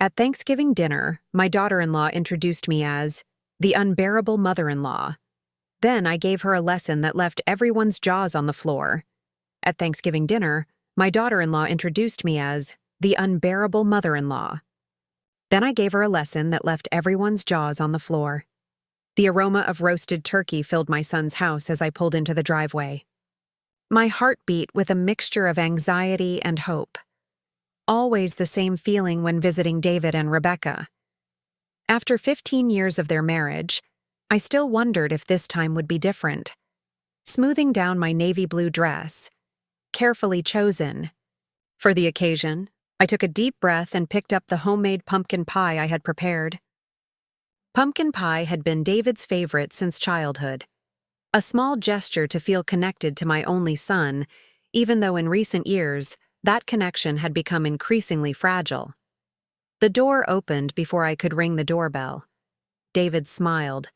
At Thanksgiving dinner, my daughter-in-law introduced me as the unbearable mother-in-law. Then I gave her a lesson that left everyone's jaws on the floor. At Thanksgiving dinner, my daughter-in-law introduced me as the unbearable mother-in-law. Then I gave her a lesson that left everyone's jaws on the floor. The aroma of roasted turkey filled my son's house as I pulled into the driveway. My heart beat with a mixture of anxiety and hope. Always the same feeling when visiting David and Rebecca. After 15 years of their marriage, I still wondered if this time would be different. Smoothing down my navy blue dress, carefully chosen for the occasion, I took a deep breath and picked up the homemade pumpkin pie I had prepared. Pumpkin pie had been David's favorite since childhood. A small gesture to feel connected to my only son, even though in recent years, that connection had become increasingly fragile. The door opened before I could ring the doorbell. David smiled,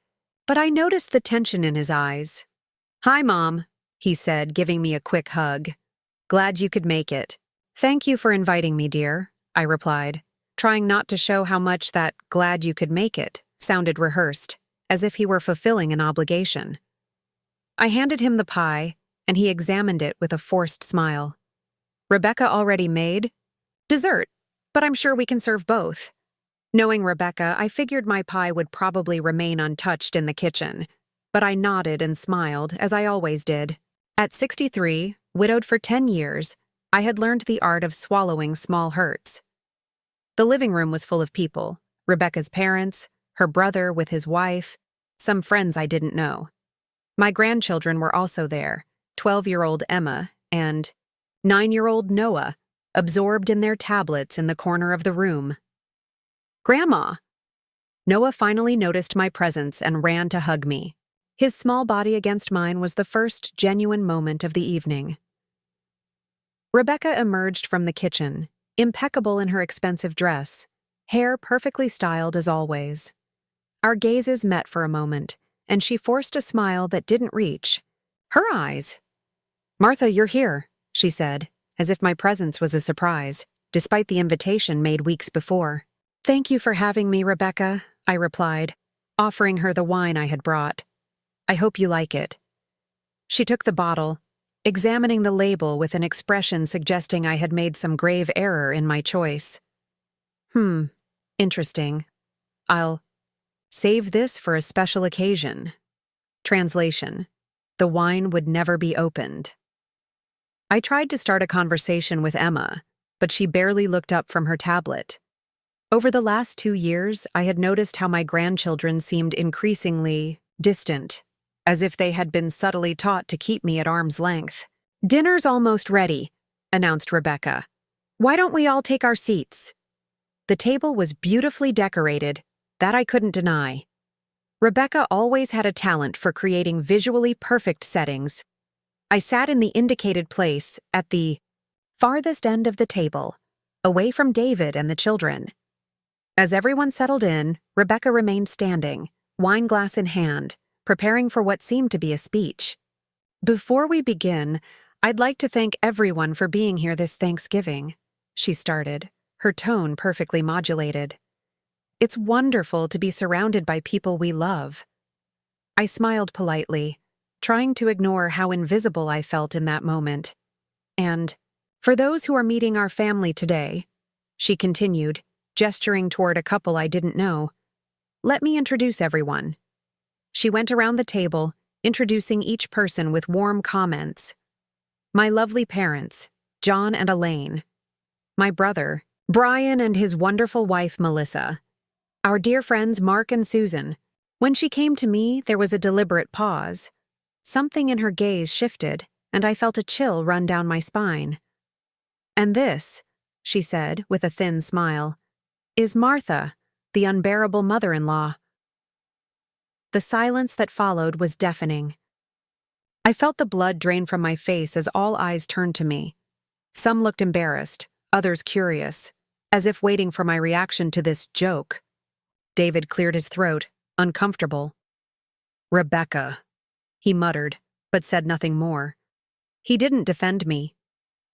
but I noticed the tension in his eyes. "Hi, Mom," he said, giving me a quick hug. "Glad you could make it." "Thank you for inviting me, dear," I replied, trying not to show how much that "glad you could make it" sounded rehearsed, as if he were fulfilling an obligation. I handed him the pie, and he examined it with a forced smile. "Rebecca already made dessert, but I'm sure we can serve both." Knowing Rebecca, I figured my pie would probably remain untouched in the kitchen, but I nodded and smiled, as I always did. At 63, widowed for 10 years, I had learned the art of swallowing small hurts. The living room was full of people: Rebecca's parents, her brother with his wife, some friends I didn't know. My grandchildren were also there, 12-year-old Emma and 9-year-old Noah, absorbed in their tablets in the corner of the room. "Grandma!" Noah finally noticed my presence and ran to hug me. His small body against mine was the first genuine moment of the evening. Rebecca emerged from the kitchen, impeccable in her expensive dress, hair perfectly styled as always. Our gazes met for a moment, and she forced a smile that didn't reach her eyes. "Martha, you're here," she said, as if my presence was a surprise, despite the invitation made weeks before. "Thank you for having me, Rebecca," I replied, offering her the wine I had brought. "I hope you like it." She took the bottle, examining the label with an expression suggesting I had made some grave error in my choice. Interesting. I'll save this for a special occasion." Translation: the wine would never be opened. I tried to start a conversation with Emma, but she barely looked up from her tablet. Over the last 2 years, I had noticed how my grandchildren seemed increasingly distant, as if they had been subtly taught to keep me at arm's length. "Dinner's almost ready," announced Rebecca. "Why don't we all take our seats?" The table was beautifully decorated, that I couldn't deny. Rebecca always had a talent for creating visually perfect settings. I sat in the indicated place at the farthest end of the table, away from David and the children. As everyone settled in, Rebecca remained standing, wine glass in hand, preparing for what seemed to be a speech. "Before we begin, I'd like to thank everyone for being here this Thanksgiving," she started, her tone perfectly modulated. "It's wonderful to be surrounded by people we love." I smiled politely, trying to ignore how invisible I felt in that moment. "And for those who are meeting our family today," she continued, gesturing toward a couple I didn't know, "let me introduce everyone." She went around the table, introducing each person with warm comments. "My lovely parents, John and Elaine. My brother, Brian, and his wonderful wife, Melissa. Our dear friends, Mark and Susan." When she came to me, there was a deliberate pause. Something in her gaze shifted, and I felt a chill run down my spine. "And this," she said with a thin smile, "is Martha, the unbearable mother-in-law." The silence that followed was deafening. I felt the blood drain from my face as all eyes turned to me. Some looked embarrassed, others curious, as if waiting for my reaction to this joke. David cleared his throat, uncomfortable. "Rebecca," he muttered, but said nothing more. He didn't defend me.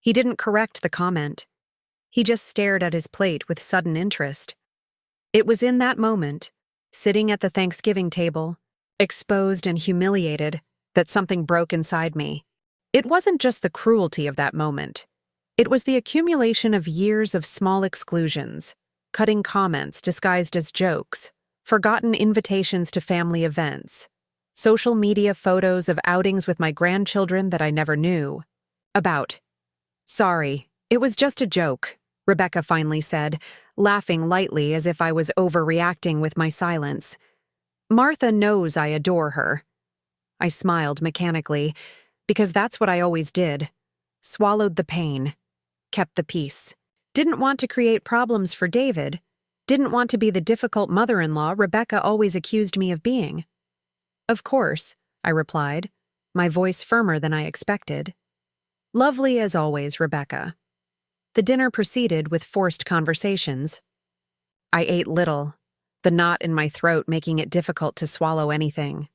He didn't correct the comment. He just stared at his plate with sudden interest. It was in that moment, sitting at the Thanksgiving table, exposed and humiliated, that something broke inside me. It wasn't just the cruelty of that moment. It was the accumulation of years of small exclusions, cutting comments disguised as jokes, forgotten invitations to family events, social media photos of outings with my grandchildren that I never knew about. "Sorry, it was just a joke," Rebecca finally said, laughing lightly as if I was overreacting with my silence. "Martha knows I adore her." I smiled mechanically, because that's what I always did. Swallowed the pain, kept the peace. Didn't want to create problems for David. Didn't want to be the difficult mother-in-law Rebecca always accused me of being. "Of course," I replied, my voice firmer than I expected. "Lovely as always, Rebecca." The dinner proceeded with forced conversations. I ate little, the knot in my throat making it difficult to swallow anything.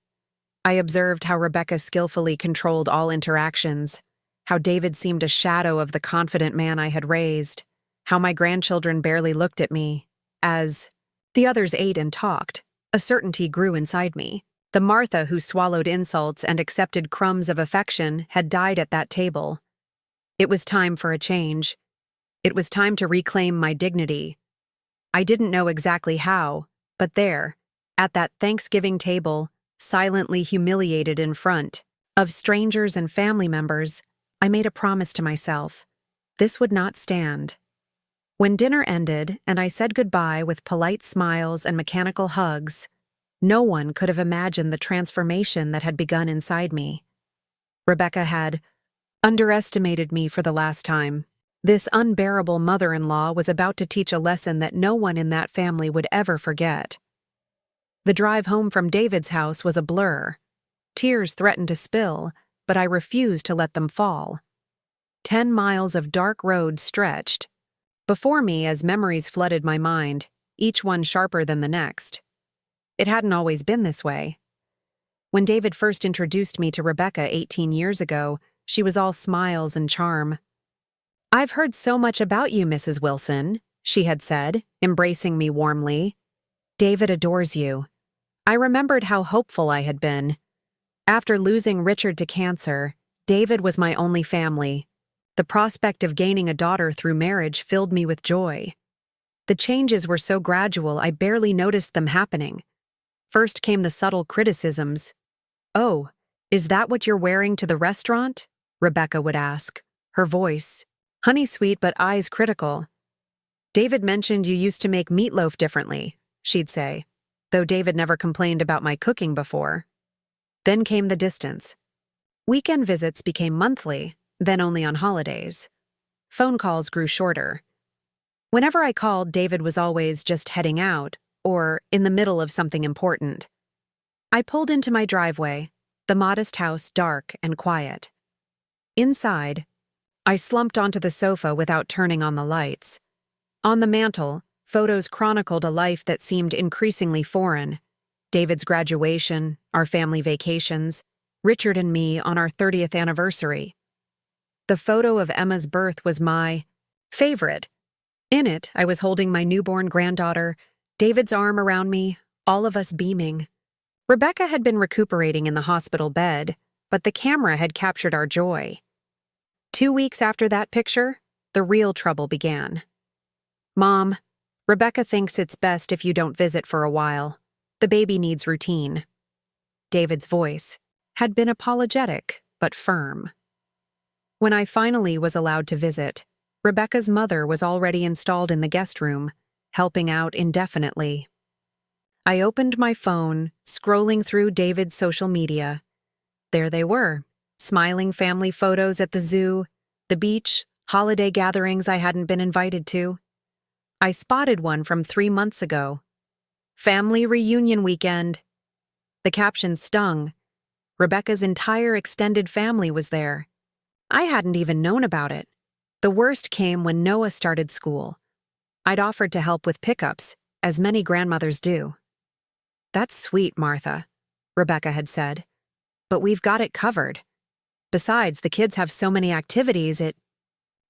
I observed how Rebecca skillfully controlled all interactions, how David seemed a shadow of the confident man I had raised, how my grandchildren barely looked at me. As the others ate and talked, a certainty grew inside me. The Martha who swallowed insults and accepted crumbs of affection had died at that table. It was time for a change. It was time to reclaim my dignity. I didn't know exactly how, but there, at that Thanksgiving table, silently humiliated in front of strangers and family members, I made a promise to myself. This would not stand. When dinner ended and I said goodbye with polite smiles and mechanical hugs, no one could have imagined the transformation that had begun inside me. Rebecca had underestimated me for the last time. This unbearable mother-in-law was about to teach a lesson that no one in that family would ever forget. The drive home from David's house was a blur. Tears threatened to spill, but I refused to let them fall. 10 miles of dark road stretched before me as memories flooded my mind, each one sharper than the next. It hadn't always been this way. When David first introduced me to Rebecca 18 years ago, she was all smiles and charm. "I've heard so much about you, Mrs. Wilson," she had said, embracing me warmly. "David adores you." I remembered how hopeful I had been. After losing Richard to cancer, David was my only family. The prospect of gaining a daughter through marriage filled me with joy. The changes were so gradual I barely noticed them happening. First came the subtle criticisms. "Oh, is that what you're wearing to the restaurant?" Rebecca would ask, her voice honey-sweet but eyes critical. "David mentioned you used to make meatloaf differently," she'd say, though David never complained about my cooking before. Then came the distance. Weekend visits became monthly, then only on holidays. Phone calls grew shorter. Whenever I called, David was always just heading out, or in the middle of something important. I pulled into my driveway, the modest house dark and quiet. Inside, I slumped onto the sofa without turning on the lights. On the mantel, photos chronicled a life that seemed increasingly foreign. David's graduation, our family vacations, Richard and me on our 30th anniversary. The photo of Emma's birth was my favorite. In it, I was holding my newborn granddaughter, David's arm around me, all of us beaming. Rebecca had been recuperating in the hospital bed, but the camera had captured our joy. 2 weeks after that picture, the real trouble began. "Mom, Rebecca thinks it's best if you don't visit for a while. The baby needs routine." David's voice had been apologetic, but firm. When I finally was allowed to visit, Rebecca's mother was already installed in the guest room, helping out indefinitely. I opened my phone, scrolling through David's social media. There they were, smiling family photos at the zoo, the beach, holiday gatherings I hadn't been invited to. I spotted one from 3 months ago. "Family reunion weekend." The caption stung. Rebecca's entire extended family was there. I hadn't even known about it. The worst came when Noah started school. I'd offered to help with pickups, as many grandmothers do. "That's sweet, Martha," Rebecca had said. "But we've got it covered. Besides, the kids have so many activities, it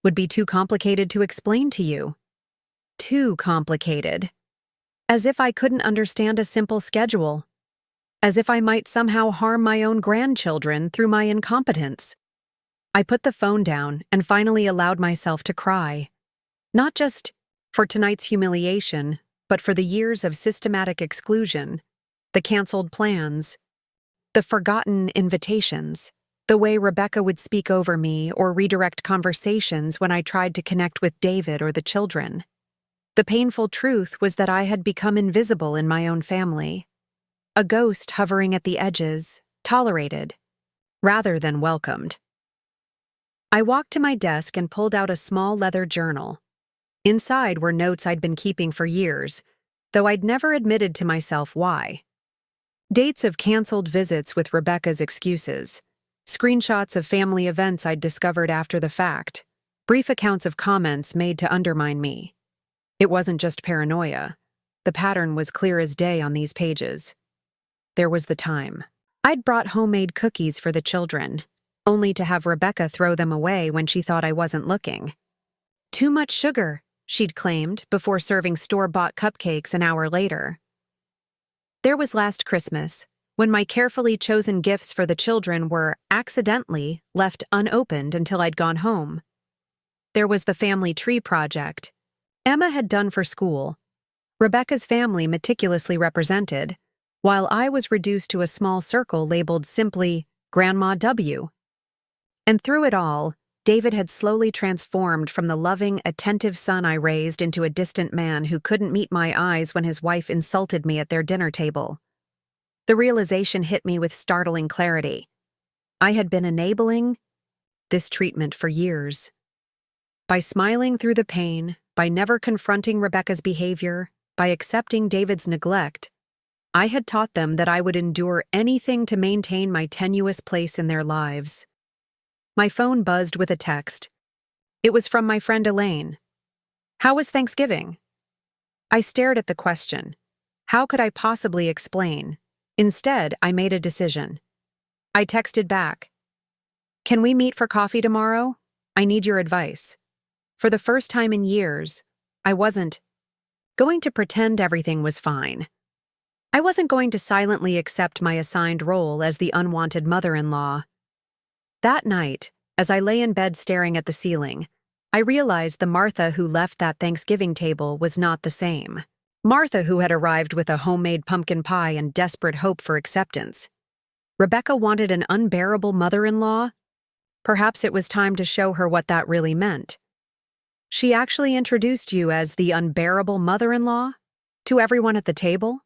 would be too complicated to explain to you." Too complicated. As if I couldn't understand a simple schedule. As if I might somehow harm my own grandchildren through my incompetence. I put the phone down and finally allowed myself to cry. Not just for tonight's humiliation, but for the years of systematic exclusion, the canceled plans, the forgotten invitations, the way Rebecca would speak over me or redirect conversations when I tried to connect with David or the children. The painful truth was that I had become invisible in my own family, a ghost hovering at the edges, tolerated, rather than welcomed. I walked to my desk and pulled out a small leather journal. Inside were notes I'd been keeping for years, though I'd never admitted to myself why. Dates of canceled visits with Rebecca's excuses, screenshots of family events I'd discovered after the fact, brief accounts of comments made to undermine me. It wasn't just paranoia. The pattern was clear as day on these pages. There was the time. I'd brought homemade cookies for the children, only to have Rebecca throw them away when she thought I wasn't looking. Too much sugar, she'd claimed before serving store-bought cupcakes an hour later. There was last Christmas, when my carefully chosen gifts for the children were accidentally left unopened until I'd gone home. There was the family tree project Emma had done for school, Rebecca's family meticulously represented, while I was reduced to a small circle labeled simply Grandma W. And through it all, David had slowly transformed from the loving, attentive son I raised into a distant man who couldn't meet my eyes when his wife insulted me at their dinner table. The realization hit me with startling clarity. I had been enabling this treatment for years. By smiling through the pain, by never confronting Rebecca's behavior, by accepting David's neglect, I had taught them that I would endure anything to maintain my tenuous place in their lives. My phone buzzed with a text. It was from my friend Elaine. "How was Thanksgiving?" I stared at the question. How could I possibly explain? Instead, I made a decision. I texted back. "Can we meet for coffee tomorrow? I need your advice." For the first time in years, I wasn't going to pretend everything was fine. I wasn't going to silently accept my assigned role as the unwanted mother-in-law. That night, as I lay in bed staring at the ceiling, I realized the Martha who left that Thanksgiving table was not the same. Martha who had arrived with a homemade pumpkin pie and desperate hope for acceptance. Rebecca wanted an unbearable mother-in-law? Perhaps it was time to show her what that really meant. She actually introduced you as the unbearable mother-in-law? To everyone at the table?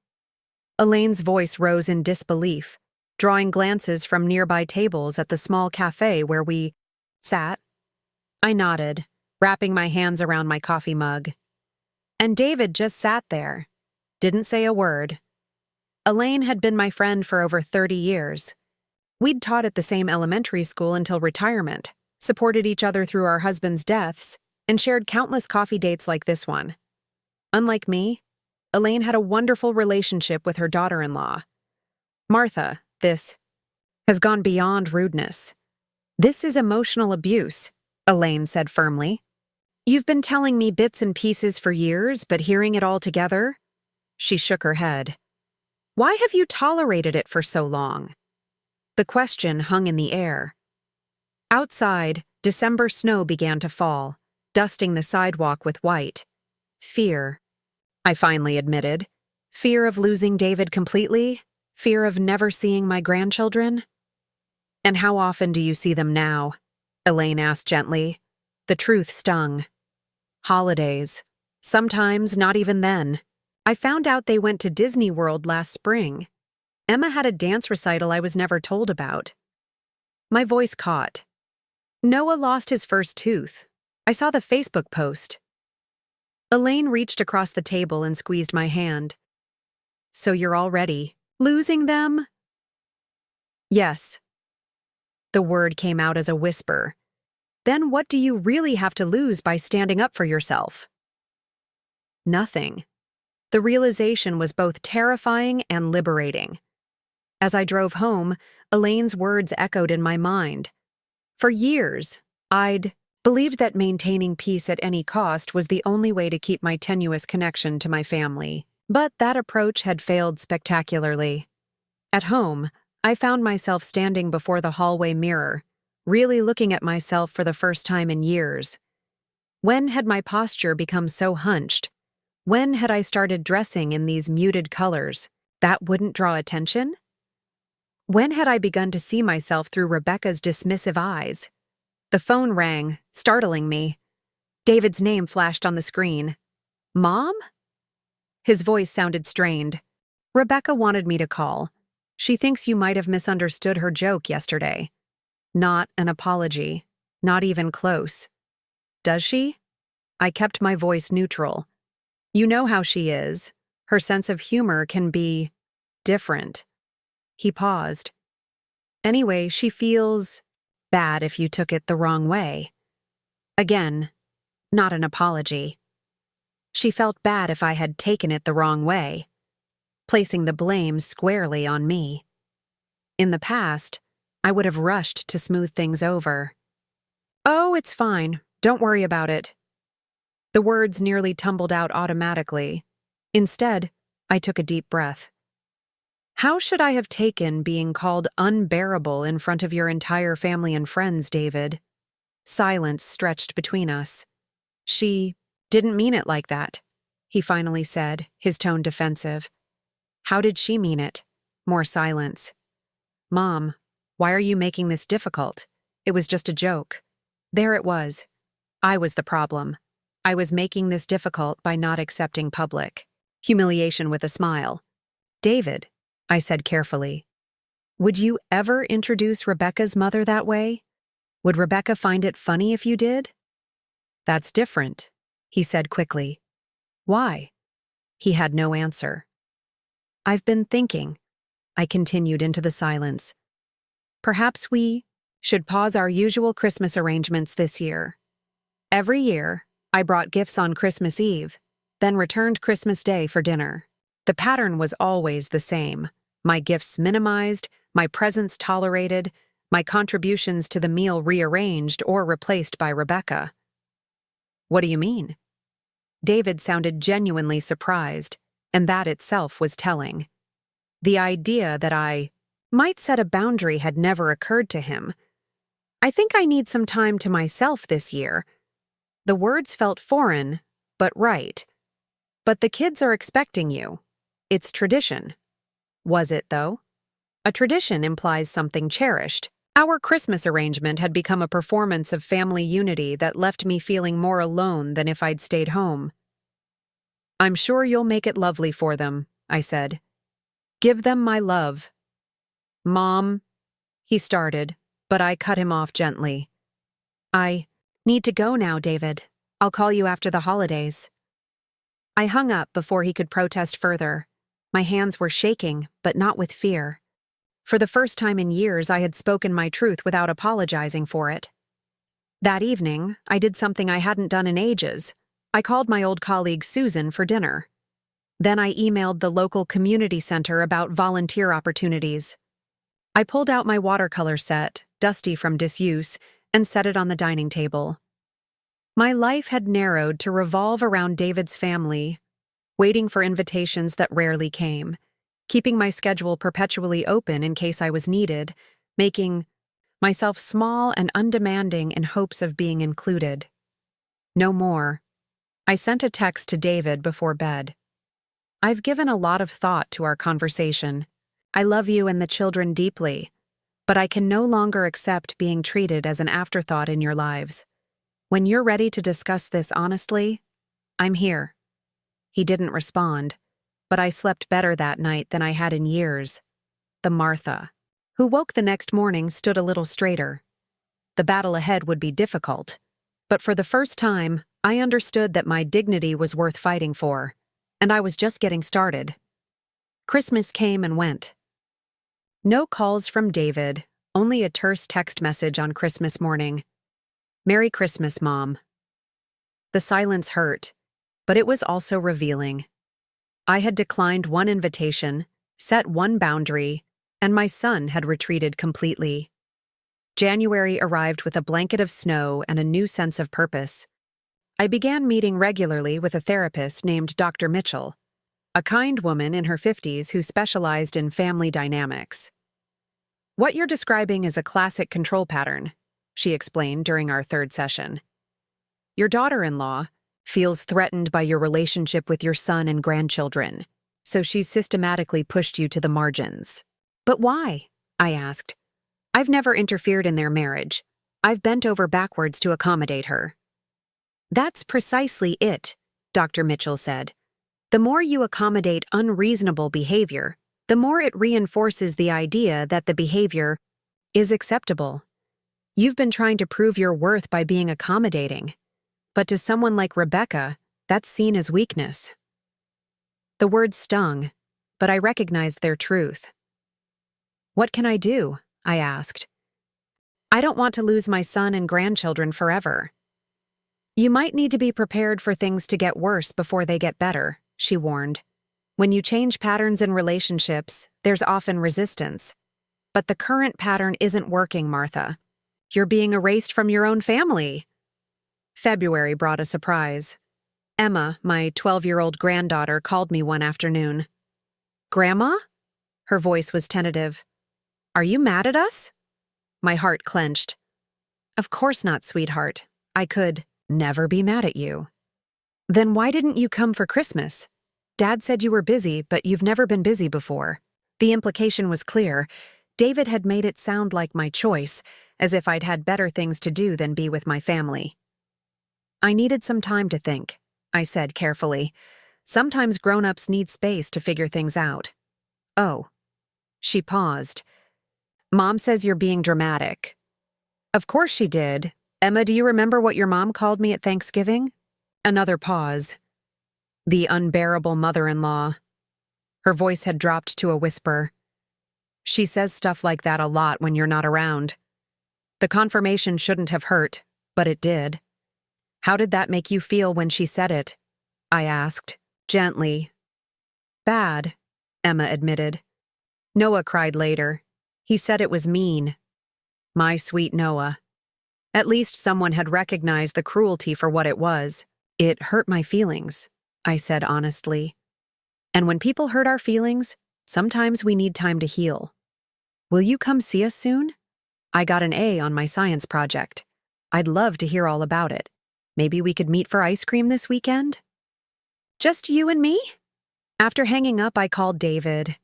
Elaine's voice rose in disbelief, drawing glances from nearby tables at the small cafe where we sat. I nodded, wrapping my hands around my coffee mug. And David just sat there, didn't say a word. Elaine had been my friend for over 30 years. We'd taught at the same elementary school until retirement, supported each other through our husbands' deaths, and shared countless coffee dates like this one. Unlike me, Elaine had a wonderful relationship with her daughter-in-law. Martha, this has gone beyond rudeness. This is emotional abuse, Elaine said firmly. You've been telling me bits and pieces for years, but hearing it all together? She shook her head. Why have you tolerated it for so long? The question hung in the air. Outside, December snow began to fall, dusting the sidewalk with white. Fear, I finally admitted. Fear of losing David completely? Fear of never seeing my grandchildren? And how often do you see them now? Elaine asked gently. The truth stung. Holidays. Sometimes not even then. I found out they went to Disney World last spring. Emma had a dance recital I was never told about. My voice caught. Noah lost his first tooth. I saw the Facebook post. Elaine reached across the table and squeezed my hand. So you're already losing them? Yes. The word came out as a whisper. Then what do you really have to lose by standing up for yourself? Nothing. The realization was both terrifying and liberating. As I drove home, Elaine's words echoed in my mind. For years, I'd believed that maintaining peace at any cost was the only way to keep my tenuous connection to my family. But that approach had failed spectacularly. At home, I found myself standing before the hallway mirror, really looking at myself for the first time in years. When had my posture become so hunched? When had I started dressing in these muted colors that wouldn't draw attention? When had I begun to see myself through Rebecca's dismissive eyes? The phone rang, startling me. David's name flashed on the screen. Mom? His voice sounded strained. Rebecca wanted me to call. She thinks you might have misunderstood her joke yesterday. Not an apology. Not even close. Does she? I kept my voice neutral. You know how she is. Her sense of humor can be different. He paused. Anyway, she feels bad if you took it the wrong way. Again, not an apology. She felt bad if I had taken it the wrong way, placing the blame squarely on me. In the past, I would have rushed to smooth things over. Oh, it's fine. Don't worry about it. The words nearly tumbled out automatically. Instead, I took a deep breath. How should I have taken being called unbearable in front of your entire family and friends, David? Silence stretched between us. She didn't mean it like that, he finally said, his tone defensive. How did she mean it? More silence. Mom, why are you making this difficult? It was just a joke. There it was. I was the problem. I was making this difficult by not accepting public humiliation with a smile. David, I said carefully, would you ever introduce Rebecca's mother that way? Would Rebecca find it funny if you did? That's different, he said quickly. Why? He had no answer. I've been thinking, I continued into the silence. Perhaps we should pause our usual Christmas arrangements this year. Every year, I brought gifts on Christmas Eve, then returned Christmas Day for dinner. The pattern was always the same. My gifts minimized, my presents tolerated, my contributions to the meal rearranged or replaced by Rebecca. What do you mean? David sounded genuinely surprised, and that itself was telling. The idea that I might set a boundary had never occurred to him. I think I need some time to myself this year. The words felt foreign, but right. But the kids are expecting you. It's tradition. Was it, though? A tradition implies something cherished. Our Christmas arrangement had become a performance of family unity that left me feeling more alone than if I'd stayed home. I'm sure you'll make it lovely for them, I said. Give them my love. Mom, he started, but I cut him off gently. I need to go now, David. I'll call you after the holidays. I hung up before he could protest further. My hands were shaking, but not with fear. For the first time in years, I had spoken my truth without apologizing for it. That evening, I did something I hadn't done in ages. I called my old colleague Susan for dinner. Then I emailed the local community center about volunteer opportunities. I pulled out my watercolor set, dusty from disuse, and set it on the dining table. My life had narrowed to revolve around David's family, waiting for invitations that rarely came, keeping my schedule perpetually open in case I was needed, making myself small and undemanding in hopes of being included. No more. I sent a text to David before bed. I've given a lot of thought to our conversation. I love you and the children deeply, but I can no longer accept being treated as an afterthought in your lives. When you're ready to discuss this honestly, I'm here. He didn't respond, but I slept better that night than I had in years. The Martha, who woke the next morning, stood a little straighter. The battle ahead would be difficult, but for the first time, I understood that my dignity was worth fighting for, and I was just getting started. Christmas came and went. No calls from David, only a terse text message on Christmas morning. Merry Christmas, Mom. The silence hurt, but it was also revealing. I had declined one invitation, set one boundary, and my son had retreated completely. January arrived with a blanket of snow and a new sense of purpose. I began meeting regularly with a therapist named Dr. Mitchell. a kind woman in her 50s who specialized in family dynamics. What you're describing is a classic control pattern, she explained during our third session. Your daughter-in-law feels threatened by your relationship with your son and grandchildren, so she's systematically pushed you to the margins. But why? I asked. I've never interfered in their marriage. I've bent over backwards to accommodate her. That's precisely it, Dr. Mitchell said. The more you accommodate unreasonable behavior, the more it reinforces the idea that the behavior is acceptable. You've been trying to prove your worth by being accommodating. But to someone like Rebecca, that's seen as weakness. The words stung, but I recognized their truth. What can I do? I asked. I don't want to lose my son and grandchildren forever. You might need to be prepared for things to get worse before they get better, she warned. When you change patterns in relationships, there's often resistance. But the current pattern isn't working, Martha. You're being erased from your own family. February brought a surprise. Emma, my 12-year-old granddaughter, called me one afternoon. Grandma? Her voice was tentative. Are you mad at us? My heart clenched. Of course not, sweetheart. I could never be mad at you. Then why didn't you come for Christmas? Dad said you were busy, but you've never been busy before. The implication was clear. David had made it sound like my choice, as if I'd had better things to do than be with my family. I needed some time to think, I said carefully. Sometimes grown-ups need space to figure things out. Oh. She paused. Mom says you're being dramatic. Of course she did. Emma, do you remember what your mom called me at Thanksgiving? Another pause. The unbearable mother-in-law. Her voice had dropped to a whisper. She says stuff like that a lot when you're not around. The confirmation shouldn't have hurt, but it did. How did that make you feel when she said it? I asked, gently. Bad, Emma admitted. Noah cried later. He said it was mean. My sweet Noah. At least someone had recognized the cruelty for what it was. It hurt my feelings, I said honestly. And when people hurt our feelings, sometimes we need time to heal. Will you come see us soon? I got an A on my science project. I'd love to hear all about it. Maybe we could meet for ice cream this weekend? Just you and me? After hanging up, I called David.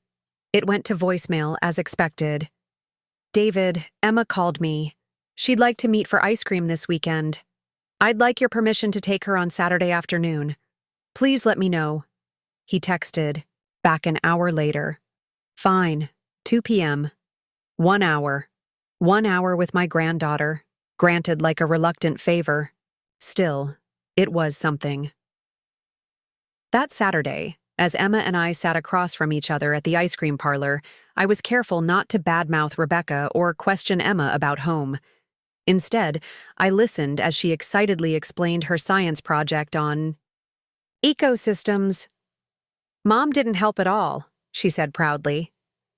It went to voicemail as expected. David, Emma called me. She'd like to meet for ice cream this weekend. I'd like your permission to take her on Saturday afternoon. Please let me know. He texted, back an hour later. Fine, 2 p.m. 1 hour. 1 hour with my granddaughter, granted like a reluctant favor. Still, it was something. That Saturday, as Emma and I sat across from each other at the ice cream parlor, I was careful not to badmouth Rebecca or question Emma about home. Instead, I listened as she excitedly explained her science project on ecosystems. Mom didn't help at all, she said proudly.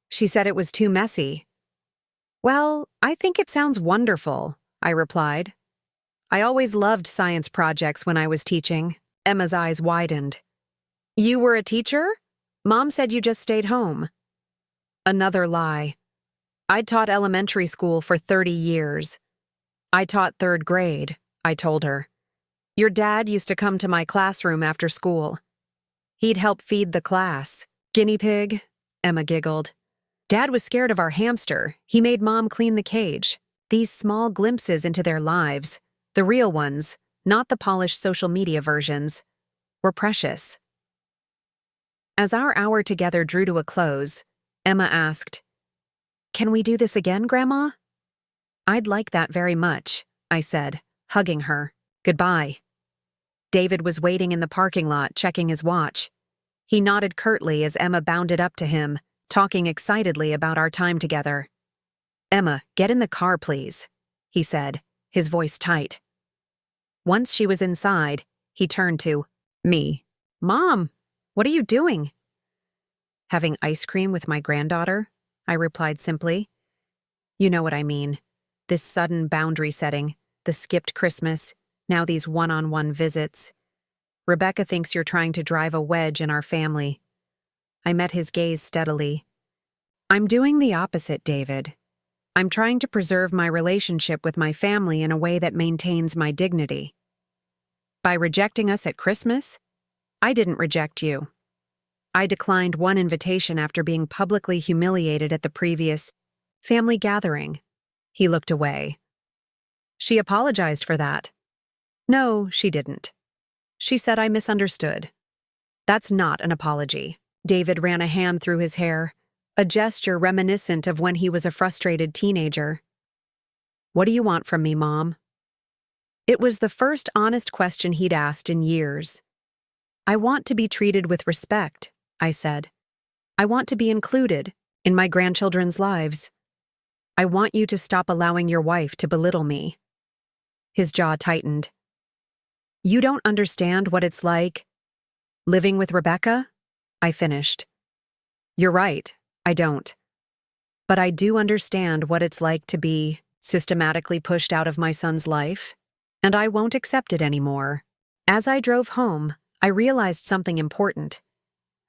She said it was too messy. Well, I think it sounds wonderful, I replied. I always loved science projects when I was teaching. Emma's eyes widened. You were a teacher? Mom said you just stayed home. Another lie. I'd taught elementary school for 30 years. I taught 3rd grade, I told her. Your dad used to come to my classroom after school. He'd help feed the class. Guinea pig? Emma giggled. Dad was scared of our hamster. He made Mom clean the cage. These small glimpses into their lives, the real ones, not the polished social media versions, were precious. As our hour together drew to a close, Emma asked, Can we do this again, Grandma? I'd like that very much, I said, hugging her. Goodbye. David was waiting in the parking lot, checking his watch. He nodded curtly as Emma bounded up to him, talking excitedly about our time together. Emma, get in the car, please, he said, his voice tight. Once she was inside, he turned to me. Mom, what are you doing? Having ice cream with my granddaughter, I replied simply. You know what I mean. This sudden boundary setting, the skipped Christmas, now these one-on-one visits. Rebecca thinks you're trying to drive a wedge in our family. I met his gaze steadily. I'm doing the opposite, David. I'm trying to preserve my relationship with my family in a way that maintains my dignity. By rejecting us at Christmas, I didn't reject you. I declined one invitation after being publicly humiliated at the previous family gathering. He looked away. She apologized for that. No, she didn't. She said I misunderstood. That's not an apology. David ran a hand through his hair, a gesture reminiscent of when he was a frustrated teenager. What do you want from me, Mom? It was the first honest question he'd asked in years. I want to be treated with respect, I said. I want to be included in my grandchildren's lives. I want you to stop allowing your wife to belittle me. His jaw tightened. You don't understand what it's like living with Rebecca? I finished. You're right, I don't. But I do understand what it's like to be systematically pushed out of my son's life, and I won't accept it anymore. As I drove home, I realized something important.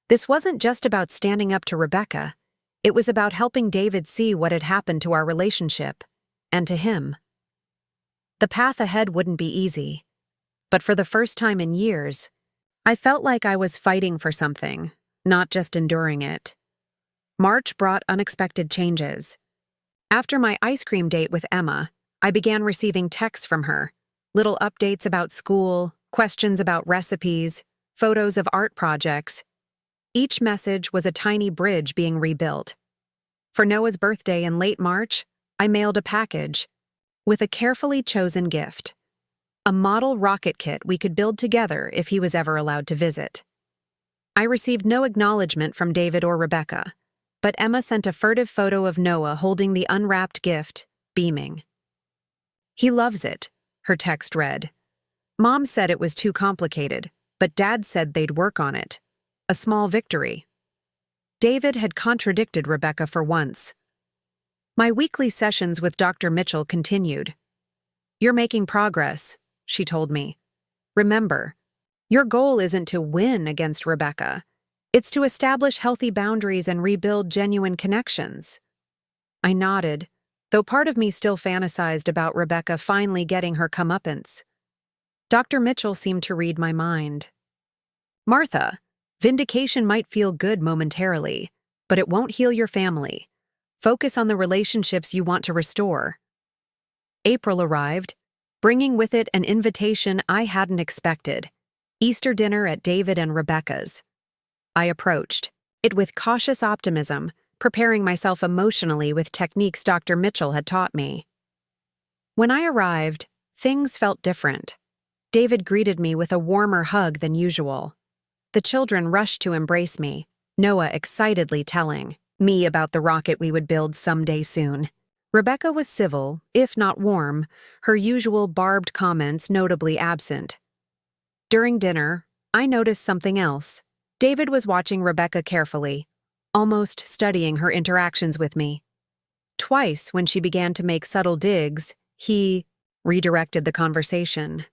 This wasn't just about standing up to Rebecca. It was about helping David see what had happened to our relationship, and to him. The path ahead wouldn't be easy, but for the first time in years, I felt like I was fighting for something, not just enduring it. March brought unexpected changes. After my ice cream date with Emma, I began receiving texts from her, little updates about school, questions about recipes, photos of art projects. Each message was a tiny bridge being rebuilt. For Noah's birthday in late March, I mailed a package with a carefully chosen gift, a model rocket kit we could build together if he was ever allowed to visit. I received no acknowledgement from David or Rebecca, but Emma sent a furtive photo of Noah holding the unwrapped gift, beaming. He loves it, her text read. Mom said it was too complicated, but Dad said they'd work on it. A small victory. David had contradicted Rebecca for once. My weekly sessions with Dr. Mitchell continued. You're making progress, she told me. Remember, your goal isn't to win against Rebecca. It's to establish healthy boundaries and rebuild genuine connections. I nodded, though part of me still fantasized about Rebecca finally getting her comeuppance. Dr. Mitchell seemed to read my mind. Martha, vindication might feel good momentarily, but it won't heal your family. Focus on the relationships you want to restore. April arrived, bringing with it an invitation I hadn't expected. Easter dinner at David and Rebecca's. I approached it with cautious optimism, preparing myself emotionally with techniques Dr. Mitchell had taught me. When I arrived, things felt different. David greeted me with a warmer hug than usual. The children rushed to embrace me, Noah excitedly telling me about the rocket we would build someday soon. Rebecca was civil, if not warm, her usual barbed comments notably absent. During dinner, I noticed something else. David was watching Rebecca carefully, almost studying her interactions with me. Twice, when she began to make subtle digs, he redirected the conversation.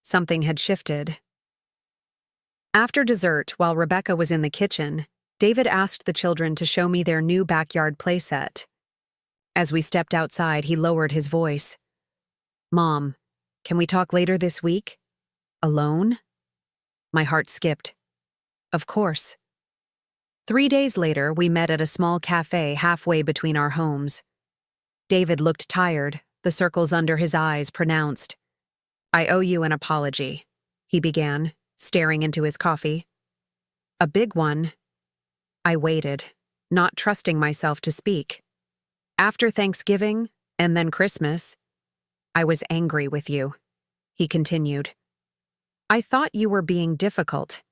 Something had shifted. After dessert, while Rebecca was in the kitchen, David asked the children to show me their new backyard playset. As we stepped outside, he lowered his voice. Mom, can we talk later this week? Alone? My heart skipped. Of course. 3 days later, we met at a small cafe halfway between our homes. David looked tired, the circles under his eyes pronounced. I owe you an apology, he began, staring into his coffee. A big one. I waited, not trusting myself to speak. After Thanksgiving, and then Christmas, I was angry with you, he continued. I thought you were being difficult,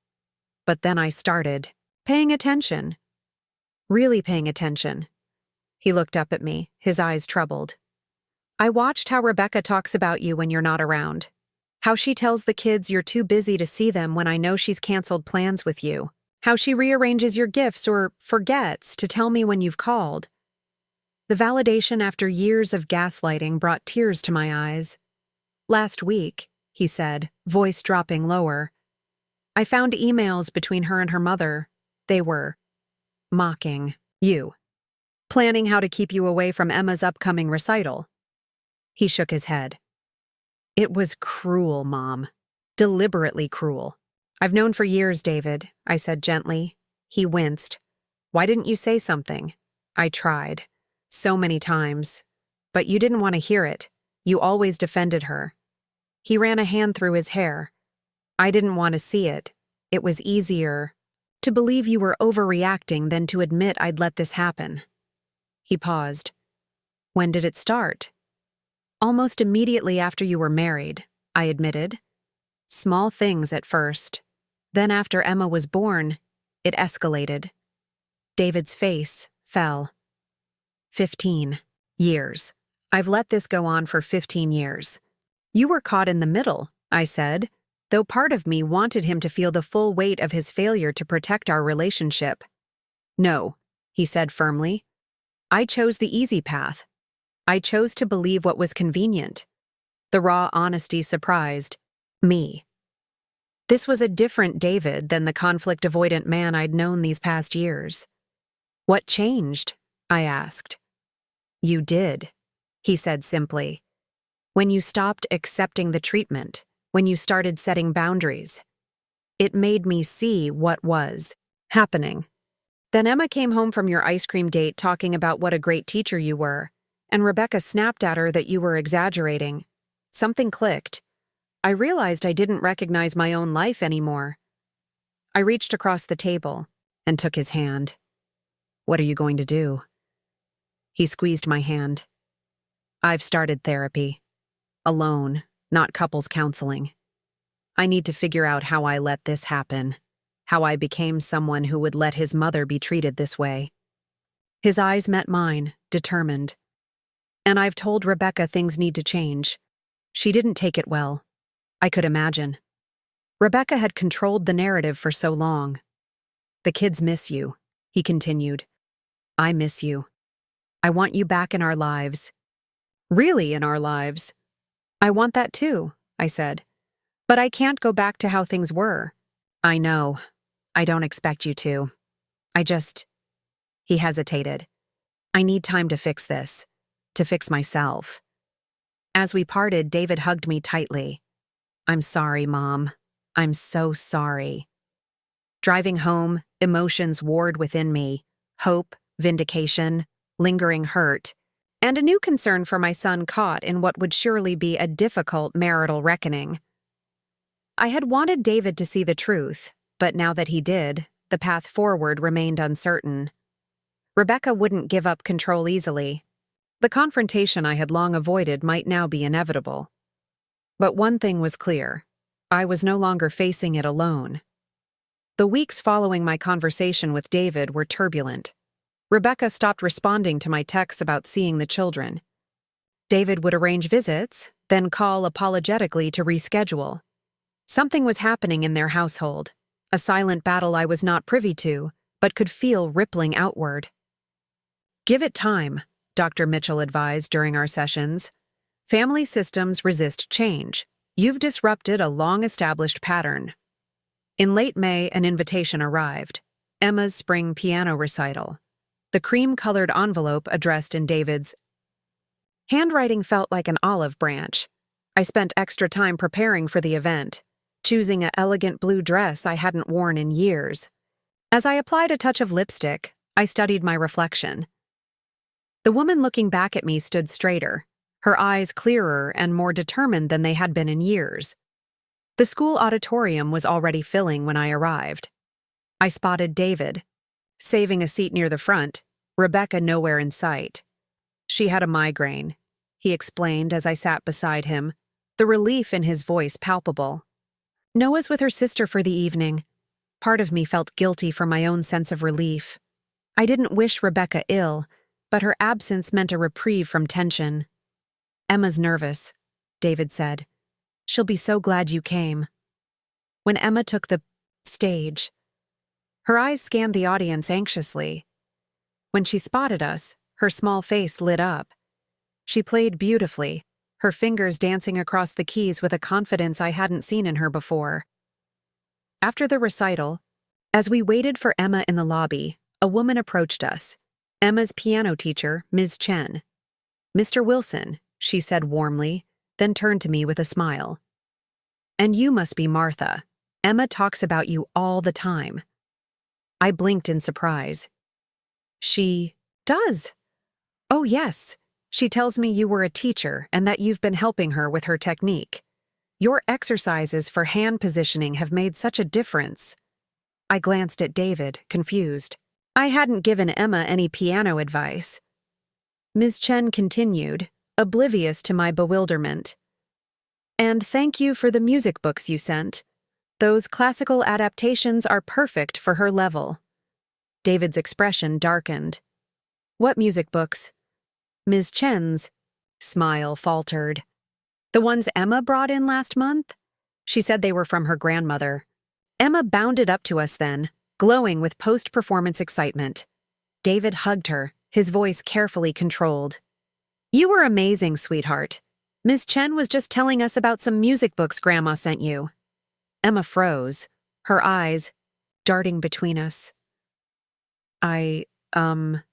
but then I started paying attention. Really paying attention. He looked up at me, his eyes troubled. I watched how Rebecca talks about you when you're not around. How she tells the kids you're too busy to see them when I know she's canceled plans with you. How she rearranges your gifts or forgets to tell me when you've called. The validation after years of gaslighting brought tears to my eyes. Last week, he said, voice dropping lower, I found emails between her and her mother. They were mocking. You. Planning how to keep you away from Emma's upcoming recital. He shook his head. It was cruel, Mom. Deliberately cruel. I've known for years, David, I said gently. He winced. Why didn't you say something? I tried. So many times. But you didn't want to hear it. You always defended her. He ran a hand through his hair. I didn't want to see it. It was easier to believe you were overreacting than to admit I'd let this happen. He paused. When did it start? Almost immediately after you were married, I admitted. Small things at first. Then after Emma was born, it escalated. David's face fell. 15 years. I've let this go on for 15 years. You were caught in the middle, I said, though part of me wanted him to feel the full weight of his failure to protect our relationship. No, he said firmly. I chose the easy path. I chose to believe what was convenient. The raw honesty surprised me. This was a different David than the conflict-avoidant man I'd known these past years. What changed? I asked. You did, he said simply. When you stopped accepting the treatment, when you started setting boundaries. It made me see what was happening. Then Emma came home from your ice cream date talking about what a great teacher you were, and Rebecca snapped at her that you were exaggerating. Something clicked. I realized I didn't recognize my own life anymore. I reached across the table and took his hand. What are you going to do? He squeezed my hand. I've started therapy. Alone, not couples counseling. I need to figure out how I let this happen, how I became someone who would let his mother be treated this way. His eyes met mine, determined. And I've told Rebecca things need to change. She didn't take it well. I could imagine. Rebecca had controlled the narrative for so long. The kids miss you, he continued. I miss you. I want you back in our lives. Really in our lives. I want that too, I said. But I can't go back to how things were. I know. I don't expect you to. He hesitated. I need time to fix this. To fix myself. As we parted, David hugged me tightly. I'm sorry, Mom. I'm so sorry. Driving home, emotions warred within me. Hope, vindication, lingering hurt, and a new concern for my son caught in what would surely be a difficult marital reckoning. I had wanted David to see the truth, but now that he did, the path forward remained uncertain. Rebecca wouldn't give up control easily. The confrontation I had long avoided might now be inevitable. But one thing was clear. I was no longer facing it alone. The weeks following my conversation with David were turbulent. Rebecca stopped responding to my texts about seeing the children. David would arrange visits, then call apologetically to reschedule. Something was happening in their household, a silent battle I was not privy to, but could feel rippling outward. Give it time, Dr. Mitchell advised during our sessions. Family systems resist change. You've disrupted a long-established pattern. In late May, an invitation arrived. Emma's spring piano recital. The cream-colored envelope addressed in David's handwriting felt like an olive branch. I spent extra time preparing for the event, choosing an elegant blue dress I hadn't worn in years. As I applied a touch of lipstick, I studied my reflection. The woman looking back at me stood straighter, her eyes clearer and more determined than they had been in years. The school auditorium was already filling when I arrived. I spotted David, saving a seat near the front, Rebecca nowhere in sight. She had a migraine, he explained as I sat beside him, the relief in his voice palpable. Noah's with her sister for the evening. Part of me felt guilty for my own sense of relief. I didn't wish Rebecca ill, but her absence meant a reprieve from tension. Emma's nervous, David said. She'll be so glad you came. When Emma took the stage, her eyes scanned the audience anxiously. When she spotted us, her small face lit up. She played beautifully, her fingers dancing across the keys with a confidence I hadn't seen in her before. After the recital, as we waited for Emma in the lobby, A woman approached us. Emma's piano teacher, Ms. Chen. "Mr. Wilson," she said warmly, then turned to me with a smile. "And you must be Martha. Emma talks about you all the time." I blinked in surprise. "She does? Oh, yes. She tells me you were a teacher and that you've been helping her with her technique. Your exercises for hand positioning have made such a difference." I glanced at David, confused. I hadn't given Emma any piano advice. Ms. Chen continued, oblivious to my bewilderment. "And thank you for the music books you sent. Those classical adaptations are perfect for her level." David's expression darkened. "What music books?" Ms. Chen's smile faltered. "The ones Emma brought in last month?" She said they were from her grandmother. Emma bounded up to us then, glowing with post-performance excitement. David hugged her, his voice carefully controlled. "You were amazing, sweetheart. Ms. Chen was just telling us about some music books Grandma sent you." Emma froze, her eyes darting between us. Emma,"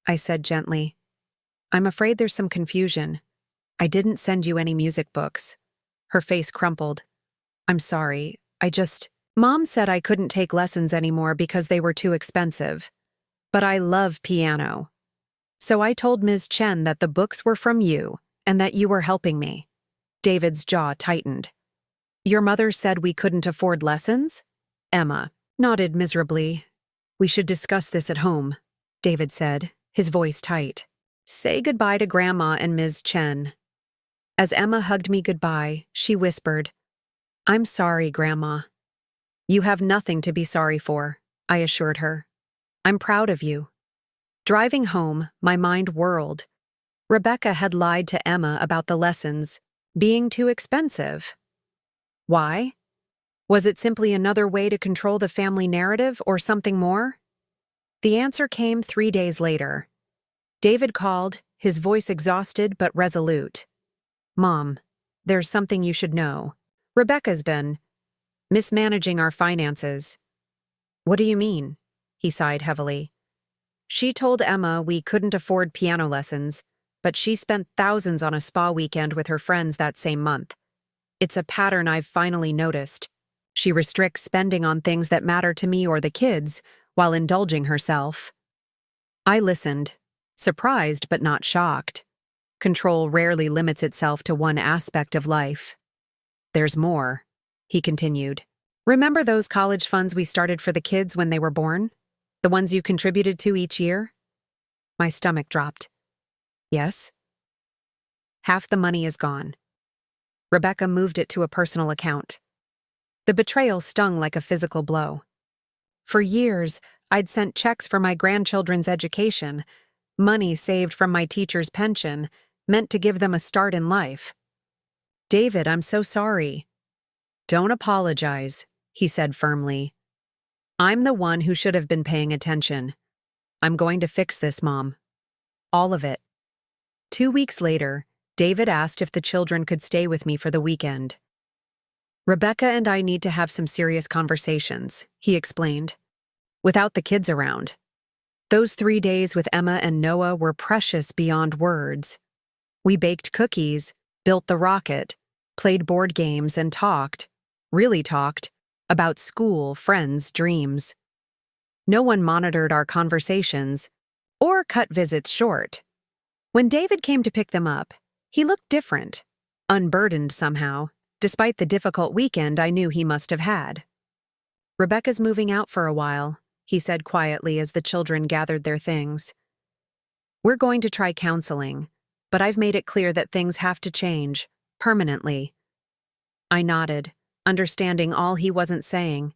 I said gently. "I'm afraid there's some confusion. I didn't send you any music books." Her face crumpled. "I'm sorry, Mom said I couldn't take lessons anymore because they were too expensive. But I love piano. So I told Ms. Chen that the books were from you and that you were helping me." David's jaw tightened. "Your mother said we couldn't afford lessons?" Emma nodded miserably. "We should discuss this at home," David said, his voice tight. "Say goodbye to Grandma and Ms. Chen." As Emma hugged me goodbye, she whispered, "I'm sorry, Grandma." "You have nothing to be sorry for," I assured her. "I'm proud of you." Driving home, my mind whirled. Rebecca had lied to Emma about the lessons being too expensive. Why? Was it simply another way to control the family narrative or something more? The answer came 3 days later. David called, his voice exhausted but resolute. "Mom, there's something you should know. Rebecca's been mismanaging our finances." "What do you mean?" He sighed heavily. "She told Emma we couldn't afford piano lessons, but she spent thousands on a spa weekend with her friends that same month. It's a pattern I've finally noticed. She restricts spending on things that matter to me or the kids while indulging herself." I listened, surprised but not shocked. Control rarely limits itself to one aspect of life. "There's more," he continued. "Remember those college funds we started for the kids when they were born? The ones you contributed to each year?" My stomach dropped. "Yes." "Half the money is gone." Rebecca moved it to a personal account. The betrayal stung like a physical blow. For years, I'd sent checks for my grandchildren's education, money saved from my teacher's pension, meant to give them a start in life. "David, I'm so sorry." "Don't apologize," he said firmly. "I'm the one who should have been paying attention. I'm going to fix this, Mom. All of it." 2 weeks later, David asked if the children could stay with me for the weekend. "Rebecca and I need to have some serious conversations," he explained. "Without the kids around." Those 3 days with Emma and Noah were precious beyond words. We baked cookies, built the rocket, played board games, and really talked, about school, friends, dreams. No one monitored our conversations or cut visits short. When David came to pick them up, he looked different, unburdened somehow, despite the difficult weekend I knew he must have had. "Rebecca's moving out for a while," he said quietly as the children gathered their things. "We're going to try counseling, but I've made it clear that things have to change, permanently." I nodded, understanding all he wasn't saying.